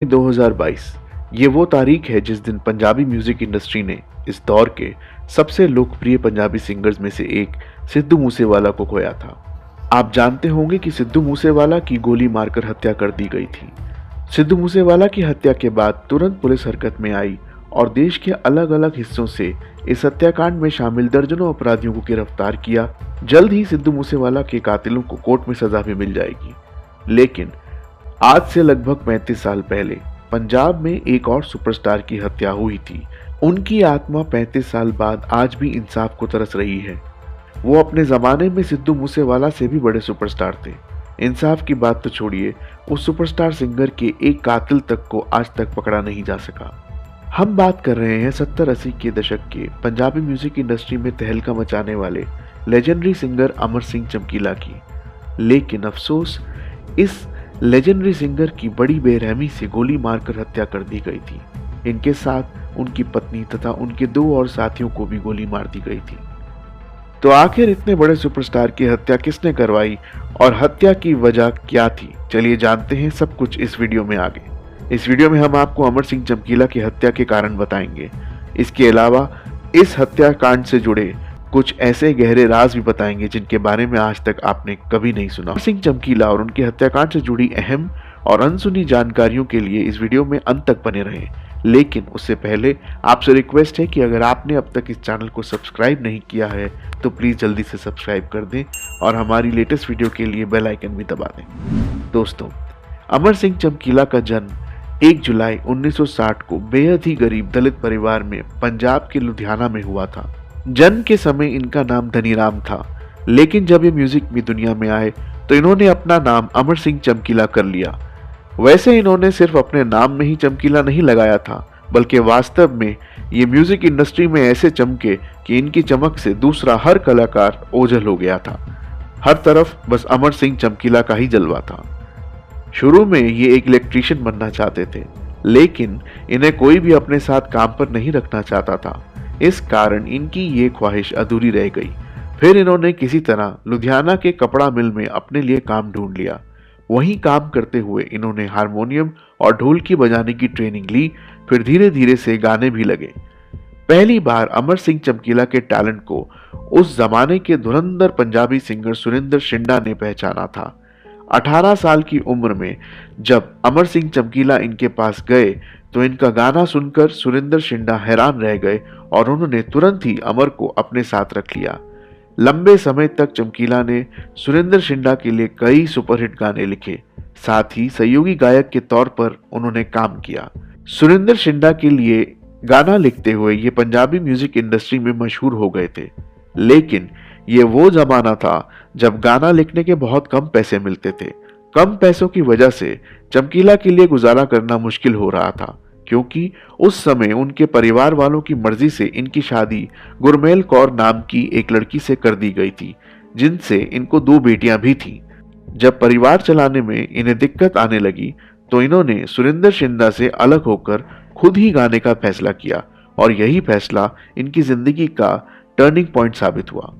2022 ये वो तारीख है जिस दिन पंजाबी म्यूजिक इंडस्ट्री ने इस दौर के सबसे लोकप्रिय पंजाबी सिंगर्स में से एक सिद्धू मूसेवाला को खोया था। आप जानते होंगे कि सिद्धू मूसेवाला की गोली मारकर हत्या कर दी गई थी। सिद्धू मूसेवाला की हत्या के बाद तुरंत पुलिस हरकत में आई और देश के अलग अलग हिस्सों से इस हत्याकांड में शामिल दर्जनों अपराधियों को गिरफ्तार किया। जल्द ही सिद्धू मूसेवाला के कातिलों को कोर्ट में सजा भी मिल जाएगी। लेकिन आज से लगभग 35 साल पहले पंजाब में एक और सुपरस्टार की हत्या हुई थी। उनकी आत्मा 35 साल बाद आज भी इंसाफ को तरस रही है। वो अपने जमाने में सिद्धू मूसेवाला से भी बड़े सुपरस्टार थे। इंसाफ की बात तो छोड़िए, उस सुपरस्टार सिंगर के एक कातिल तक को आज तक पकड़ा नहीं जा सका। हम बात कर रहे हैं 70-80 के दशक के पंजाबी म्यूजिक इंडस्ट्री में तहलका मचाने वाले लेजेंडरी सिंगर अमर सिंह चमकीला की। लेकिन अफसोस, इस लेजेंडरी सिंगर की बड़ी बेरहमी से गोली मारकर हत्या कर दी गई थी। इनके साथ उनकी पत्नी तथा उनके 2 और साथियों को भी गोली मार दी गई थी। तो आखिर इतने बड़े सुपरस्टार की हत्या किसने करवाई और हत्या की वजह क्या थी? चलिए जानते हैं सब कुछ इस वीडियो में आगे। इस वीडियो में हम आपको अमर सिंह चमकीला की हत्या के कारण बताएंगे। इसके अलावा इस हत्याकांड से जुड़े कुछ ऐसे गहरे राज भी बताएंगे जिनके बारे में आज तक आपने कभी नहीं सुना। अमर सिंह चमकीला और उनके हत्याकांड से जुड़ी अहम और अनसुनी जानकारियों के लिए इस वीडियो में अंत तक बने रहें। लेकिन उससे पहले आपसे रिक्वेस्ट है कि अगर आपने अब तक इस चैनल को सब्सक्राइब नहीं किया है तो प्लीज़ जल्दी से सब्सक्राइब कर दें और हमारी लेटेस्ट वीडियो के लिए बेल आइकन भी दबा दें। दोस्तों, अमर सिंह चमकीला का जन्म 1 जुलाई 1960 को बेहद ही गरीब दलित परिवार में पंजाब के लुधियाना में हुआ था। जन्म के समय इनका नाम धनीराम था, लेकिन जब ये म्यूजिक में दुनिया में आए तो इन्होंने अपना नाम अमर सिंह चमकीला कर लिया। वैसे इन्होंने सिर्फ अपने नाम में ही चमकीला नहीं लगाया था, बल्कि वास्तव में ये म्यूजिक इंडस्ट्री में ऐसे चमके कि इनकी चमक से दूसरा हर कलाकार ओझल हो गया था। हर तरफ बस अमर सिंह चमकीला का ही जलवा था। शुरू में ये एक इलेक्ट्रीशियन बनना चाहते थे, लेकिन इन्हें कोई भी अपने साथ काम पर नहीं रखना चाहता था। इस कारण इनकी ये ख्वाहिश अधूरी रह गई। फिर इन्होंने किसी तरह लुधियाना के कपड़ा मिल में अपने लिए काम ढूंढ लिया। वहीं काम करते हुए इन्होंने हारमोनियम और ढोलकी बजाने की ट्रेनिंग ली। फिर धीरे धीरे से गाने भी लगे। पहली बार अमर सिंह चमकीला के टैलेंट को उस जमाने के धुरंधर पंजाबी सिंगर सुरिंदर शिंडा ने पहचाना था। 18 साल की उम्र में जब अमर सिंह चमकीला इनके पास गए तो इनका गाना सुनकर सुरिंदर शिंडा हैरान रह गए और उन्होंने तुरंत ही अमर को अपने साथ रख लिया। लंबे समय तक चमकीला ने सुरिंदर शिंडा के लिए कई सुपरहिट गाने लिखे। साथ ही सहयोगी गायक के तौर पर उन्होंने काम किया। सुरिंदर शिंडा के लिए गाना लिखते हुए ये पंजाबी म्यूजिक इंडस्ट्री में मशहूर हो गए थे। लेकिन ये वो जमाना था जब गाना लिखने के बहुत कम पैसे मिलते थे। कम पैसों की वजह से चमकीला के लिए गुजारा करना मुश्किल हो रहा था, क्योंकि उस समय उनके परिवार वालों की मर्जी से इनकी शादी गुरमेल कौर नाम की एक लड़की से कर दी गई थी, जिनसे इनको 2 बेटियां भी थीं। जब परिवार चलाने में इन्हें दिक्कत आने लगी तो इन्होंने सुरिंदर शिंडा से अलग होकर खुद ही गाने का फैसला किया और यही फैसला इनकी जिंदगी का टर्निंग पॉइंट साबित हुआ।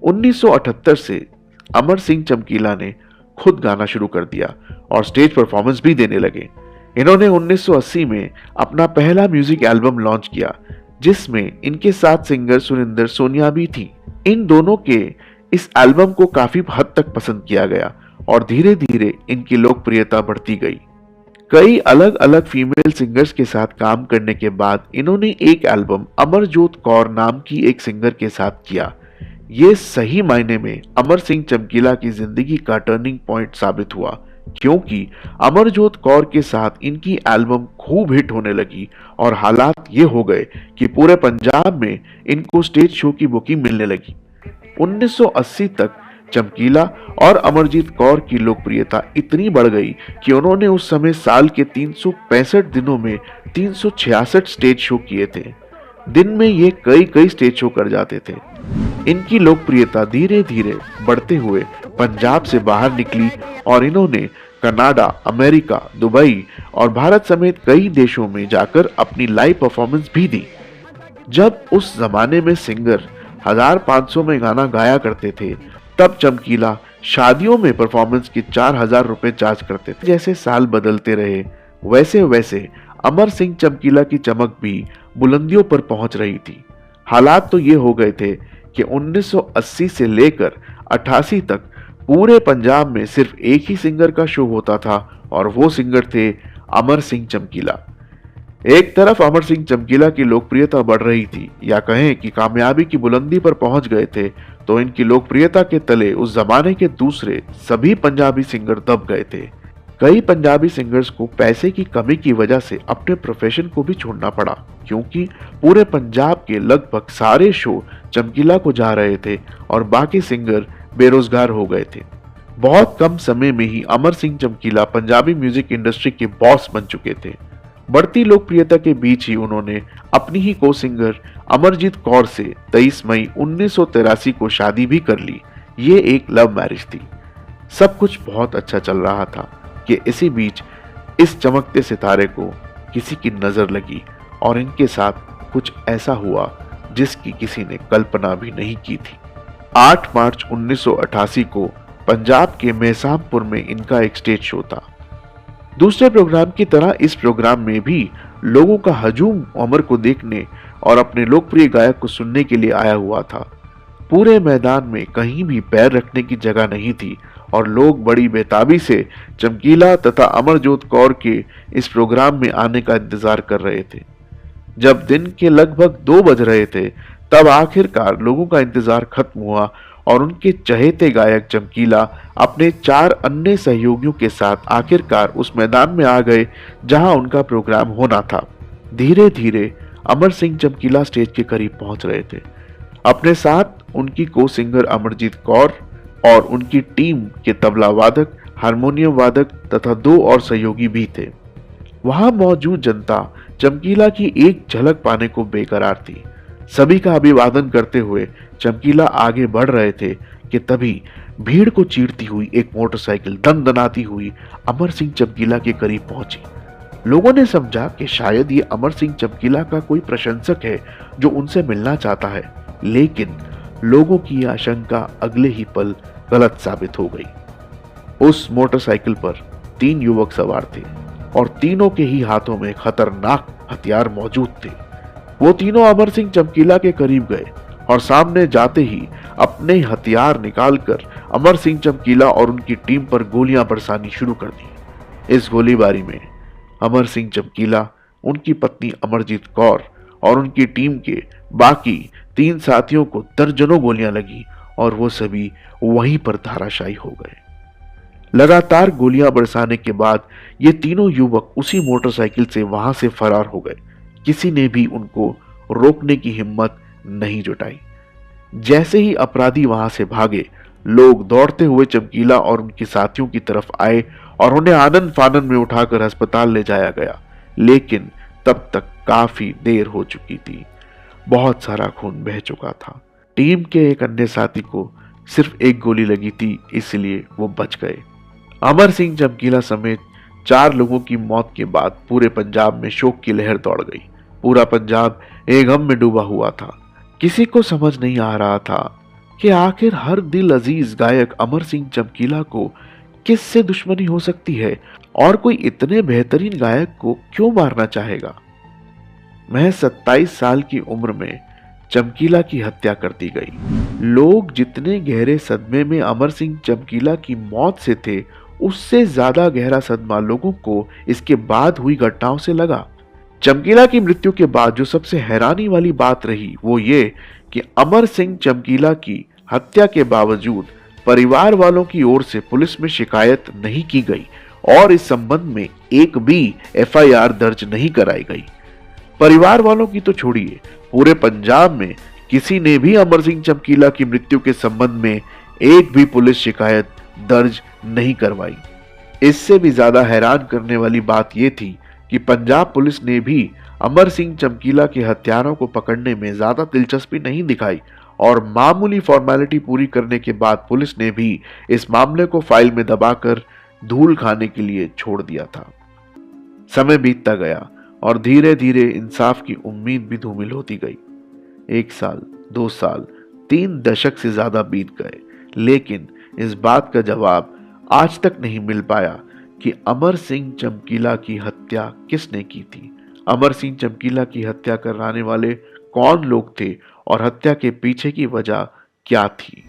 1978 से अमर सिंह चमकीला ने खुद गाना शुरू कर दिया और स्टेज परफॉर्मेंस भी देने लगे। इन्होंने 1980 में अपना पहला म्यूजिक एल्बम लॉन्च किया, जिसमें इनके साथ सिंगर सुरिंदर सोनिया भी थी। इन दोनों के इस एल्बम को काफी हद तक पसंद किया गया और धीरे धीरे इनकी लोकप्रियता बढ़ती गई। कई अलग अलग फीमेल सिंगर्स के साथ काम करने के बाद इन्होंने एक एल्बम अमरजोत कौर नाम की एक सिंगर के साथ किया। ये सही मायने में अमर सिंह चमकीला की जिंदगी का टर्निंग पॉइंट साबित हुआ, क्योंकि अमरजोत कौर के साथ इनकी एल्बम खूब हिट होने लगी और हालात ये हो गए कि पूरे पंजाब में इनको स्टेज शो की बुकिंग मिलने लगी। 1980 तक चमकीला और अमरजीत कौर की लोकप्रियता इतनी बढ़ गई कि उन्होंने उस समय साल के 365 दिनों में 366 स्टेज शो किए थे। दिन में ये कई स्टेज शो कर जाते थे। इनकी लोकप्रियता धीरे धीरे बढ़ते हुए पंजाब से बाहर निकली और इन्होंने कनाडा, अमेरिका, दुबई और भारत समेत कई देशों में जाकर अपनी लाइव परफॉर्मेंस भी दी। जब उस जमाने में सिंगर 1500 में गाना गाया करते थे, तब चमकीला शादियों में परफॉर्मेंस के 4000 रुपए चार्ज करते थे। जैसे साल बदलते रहे वैसे वैसे अमर सिंह चमकीला की चमक भी बुलंदियों पर पहुंच रही थी। हालात तो ये हो गए थे कि 1980 से लेकर 88 तक पूरे पंजाब में सिर्फ एक ही सिंगर का शो होता था और वो सिंगर थे अमर सिंह चमकीला। एक तरफ अमर सिंह चमकीला की लोकप्रियता बढ़ रही थी, या कहें कि कामयाबी की बुलंदी पर पहुंच गए थे, तो इनकी लोकप्रियता के तले उस जमाने के दूसरे सभी पंजाबी सिंगर दब गए थे। कई पंजाबी सिंगर्स को पैसे की कमी की वजह से अपने प्रोफेशन को भी छोड़ना पड़ा, क्योंकि पूरे पंजाब के लगभग सारे शो चमकीला को जा रहे थे और बाकी सिंगर बेरोजगार हो गए थे। बहुत कम समय में ही अमर सिंह चमकीला पंजाबी म्यूजिक इंडस्ट्री के बॉस बन चुके थे। बढ़ती लोकप्रियता के बीच ही उन्होंने अपनी ही को सिंगर अमरजीत कौर से 23 मई 1983 को शादी भी कर ली। ये एक लव मैरिज थी। सब कुछ बहुत अच्छा चल रहा था कि इसी बीच इस चमकते सितारे को किसी की नजर लगी और इनके साथ कुछ ऐसा हुआ जिसकी किसी ने कल्पना भी नहीं की थी। 8 मार्च 1988 को पंजाब के मेहसामपुर में इनका एक स्टेज शो था। दूसरे प्रोग्राम की तरह इस प्रोग्राम में भी लोगों का हजूम अमर को देखने और अपने लोकप्रिय गायक को सुनने के लिए आया हुआ था। पूरे मैदान में कहीं भी पैर रखने की जगह नहीं थी और लोग बड़ी बेताबी से चमकीला तथा अमरजोत कौर के इस प्रोग्राम में आने का इंतजार कर रहे थे। जब दिन के लगभग 2 बज रहे थे, तब आखिरकार लोगों का इंतजार खत्म हुआ और उनके चहेते गायक चमकीला अपने 4 अन्य सहयोगियों के साथ आखिरकार उस मैदान में आ गए जहां उनका प्रोग्राम होना था। धीरे धीरे अमर सिंह चमकीला स्टेज के करीब पहुंच रहे थे। अपने साथ उनकी को सिंगर अमरजीत कौर और उनकी टीम के तबला वादक, हारमोनियम वादक तथा 2 और सहयोगी भी थे। वहां मौजूद जनता चमकीला की एक झलक पाने को बेकरार थी। सभी का अभिवादन करते हुए चमकीला आगे बढ़ रहे थे कि तभी भीड़ को चीरती हुई एक मोटरसाइकिल दनदनाती हुई अमर सिंह चमकीला के करीब पहुंची। लोगों ने समझा कि शायद ये अमर सिंह चमकीला का कोई प्रशंसक है जो उनसे मिलना चाहता है, लेकिन लोगों की आशंका अगले ही पल गलत साबित हो गई। उस मोटरसाइकिल पर 3 युवक सवार थे और तीनों के ही हाथों में खतरनाक हथियार मौजूद थे। वो तीनों अमर सिंह चमकीला के करीब गए और सामने जाते ही अपने हथियार निकालकर अमर सिंह चमकीला और उनकी टीम पर गोलियां बरसानी शुरू कर दी। इस गोलीबारी में अमर सिंह चमकीला, उनकी पत्नी अमरजीत कौर और उनकी टीम के बाकी 3 साथियों को दर्जनों गोलियां लगी और वो सभी वहीं पर धराशायी हो गए। लगातार गोलियां बरसाने के बाद ये तीनों युवक उसी मोटरसाइकिल से वहां से फरार हो गए। किसी ने भी उनको रोकने की हिम्मत नहीं जुटाई। जैसे ही अपराधी वहां से भागे, लोग दौड़ते हुए चमकीला और उनके साथियों की तरफ आए और उन्हें आनन फानन में उठाकर अस्पताल ले जाया गया, लेकिन तब तक काफी देर हो चुकी थी। बहुत सारा खून बह चुका था। टीम के एक अन्य साथी को सिर्फ एक गोली लगी थी, इसलिए वो बच गए। अमर सिंह चमकीला समेत 4 लोगों की मौत के बाद पूरे पंजाब में शोक की लहर दौड़ गई। पूरा पंजाब एक गम में डूबा हुआ था। किसी को समझ नहीं आ रहा था कि आखिर हर दिल अजीज गायक अमर सिंह चमकीला को किससे दुश्मनी हो सकती है और कोई इतने बेहतरीन गायक को क्यों मारना चाहेगा। महज 27 साल की उम्र में चमकीला की हत्या कर दी गई। लोग जितने गहरे सदमे में अमर सिंह चमकीला की मौत से थे, उससे ज्यादा गहरा सदमा लोगों को इसके बाद हुई घटनाओं से लगा। चमकीला की मृत्यु के बाद जो सबसे हैरानी वाली बात रही वो ये कि अमर सिंह चमकीला की हत्या के बावजूद परिवार वालों की ओर से पुलिस में शिकायत नहीं की गई और इस संबंध में एक भी एफआईआर दर्ज नहीं कराई गई। परिवार वालों की तो छोड़िए, पूरे पंजाब में किसी ने भी अमर सिंह चमकीला की मृत्यु के संबंध में एक भी पुलिस शिकायत दर्ज नहीं करवाई। इससे भी ज्यादा हैरान करने वाली बात यह थी कि पंजाब पुलिस ने भी अमर सिंह चमकीला के हत्यारों को पकड़ने में ज्यादा दिलचस्पी नहीं दिखाई और मामूली फॉर्मेलिटी पूरी करने के बाद पुलिस ने भी इस मामले को फाइल में दबाकर धूल खाने के लिए छोड़ दिया था। समय बीतता गया और धीरे धीरे इंसाफ की उम्मीद भी धूमिल होती गई। 1 साल, 2 साल, 3 दशक से ज्यादा बीत गए, लेकिन इस बात का जवाब आज तक नहीं मिल पाया कि अमर सिंह चमकीला की हत्या किसने की थी। अमर सिंह चमकीला की हत्या कराने वाले कौन लोग थे और हत्या के पीछे की वजह क्या थी।